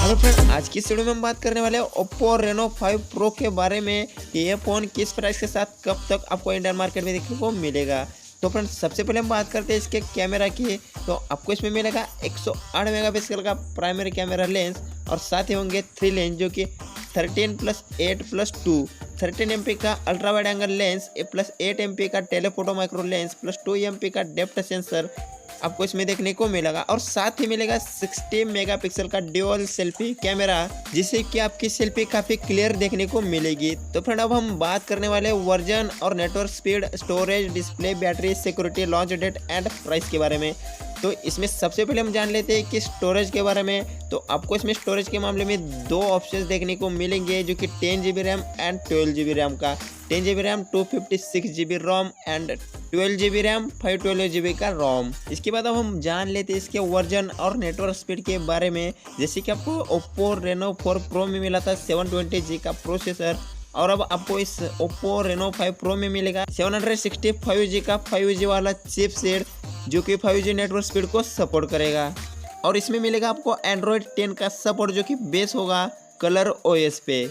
Hello friend, आज की इस वीडियो में हम बात करने वाले हैं ओप्पो रेनो 5 प्रो के बारे में कि ये फ़ोन किस प्राइस के साथ कब तक आपको इंडियन मार्केट में देखने को मिलेगा। तो फ्रेंड, सबसे पहले हम बात करते हैं इसके कैमरा की। तो आपको इसमें मिलेगा 108 मेगापिक्सल का प्राइमरी कैमरा लेंस और साथ ही होंगे 3 लेंस जो कि 13+8+2 13 MP का ultra wide angle lens plus 8 MP का telephoto micro lens plus 2 MP का डेप्थ सेंसर आपको इसमें देखने को मिलेगा। और साथ ही मिलेगा 60 मेगापिक्सल का ड्यूअल सेल्फी कैमरा, जिससे कि आपकी सेल्फी काफ़ी क्लियर देखने को मिलेगी। तो फ्रेंड, अब हम बात करने वाले वर्जन और network speed, storage, display, battery, security, launch date and price के बारे में। तो इसमें सबसे पहले हम जान लेते हैं कि स्टोरेज के बारे में। तो आपको इसमें स्टोरेज के मामले में दो ऑप्शंस देखने को मिलेंगे जो कि 10 GB RAM and 12 GB RAM का। 10 GB RAM 256 GB ROM and 12 GB RAM 512 GB का रोम। इसके बाद अब हम जान लेते हैं इसके वर्जन और नेटवर्क स्पीड के बारे में। जैसे कि आपको ओप्पो रेनो 4 प्रो में मिला था 720G का प्रोसेसर, और अब आपको इस ओप्पो रेनो 5 प्रो में मिलेगा 765G का 5G वाला चिपसेट जो कि 5G नेटवर्क स्पीड को सपोर्ट करेगा। और इसमें मिलेगा आपको एंड्रॉयड 10 का सपोर्ट जो कि बेस होगा कलर OS पे।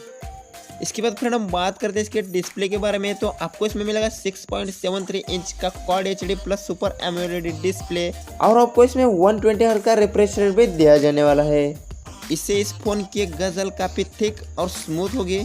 इसके बाद फ्रेंड, हम बात करते हैं इसके डिस्प्ले के बारे में। तो आपको इसमें मिलेगा 6.73 इंच का quad HD plus super AMOLED display, और आपको इसमें 120 हर्ट्ज का रिफ्रेश रेट भी दिया जाने वाला है। इससे इस फोन की गज़ल काफ़ी थिक और स्मूथ होगी।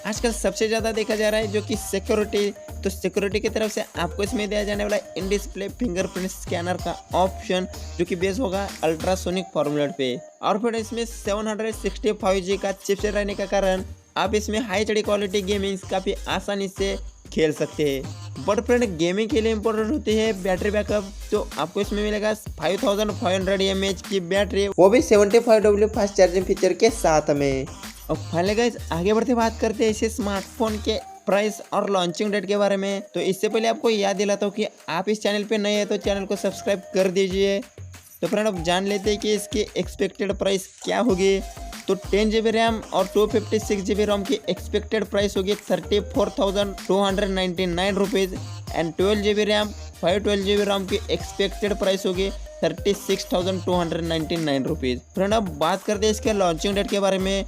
आजकल सबसे ज़्यादा देखा जा रहा है जो कि सिक्योरिटी। तो सिक्योरिटी की तरफ से आपको इसमें दिया जाने वाला इन डिस्प्ले फिंगरप्रिंट स्कैनर का ऑप्शन जो कि बेस होगा अल्ट्रासोनिक फॉर्मूलेट पे। और फिर इसमें 765G का चिपसेट रहने का कारण आप इसमें हाई एचडी क्वालिटी गेमिंग काफ़ी आसानी से खेल सकते हैं। बट फ्रेंड, गेमिंग के लिए इंपॉर्टेंट होती है बैटरी बैकअप। तो आपको इसमें मिलेगा 5500 mAh की बैटरी, वो भी 75W फास्ट चार्जिंग फीचर के साथ में। और फाइनली गाइस, आगे बढ़ते बात करते हैं इसे स्मार्टफोन के प्राइस और लॉन्चिंग डेट के बारे में। तो इससे पहले आपको याद दिलाता हूँ कि आप इस चैनल पे नए हैं तो चैनल को सब्सक्राइब कर दीजिए। तो फ्रेंड, अब जान लेते हैं कि इसकी एक्सपेक्टेड प्राइस क्या होगी। तो 10 GB रैम और 256 GB रोम की एक्सपेक्टेड प्राइस होगी 34,299 rupees and 12 GB RAM 512 GB रोम की एक्सपेक्टेड प्राइस होगी 36,299 रुपीज़। फ्रेंड, अब बात करते हैं इसके लॉन्चिंग डेट के बारे में।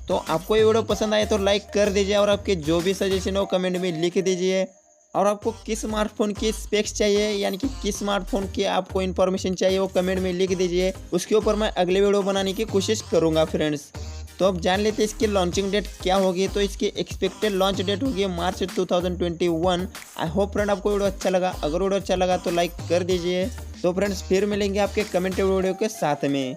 तो आपको ये वीडियो पसंद आए तो लाइक कर दीजिए और आपके जो भी सजेशन हो कमेंट में लिख दीजिए। और आपको किस स्मार्टफोन की स्पेक्स चाहिए, यानी कि किस स्मार्टफोन की आपको इन्फॉर्मेशन चाहिए, वो कमेंट में लिख दीजिए। उसके ऊपर मैं अगले वीडियो बनाने की कोशिश करूँगा फ्रेंड्स। तो अब जान लेते हैं इसकी लॉन्चिंग डेट क्या होगी। तो इसकी एक्सपेक्टेड लॉन्च डेट होगी मार्च 2021। आई होप फ्रेंड आपको वीडियो अच्छा लगा। अगर वीडियो अच्छा लगा तो लाइक कर दीजिए। तो फ्रेंड्स, फिर मिलेंगे आपके कमेंटेड वीडियो के साथ में।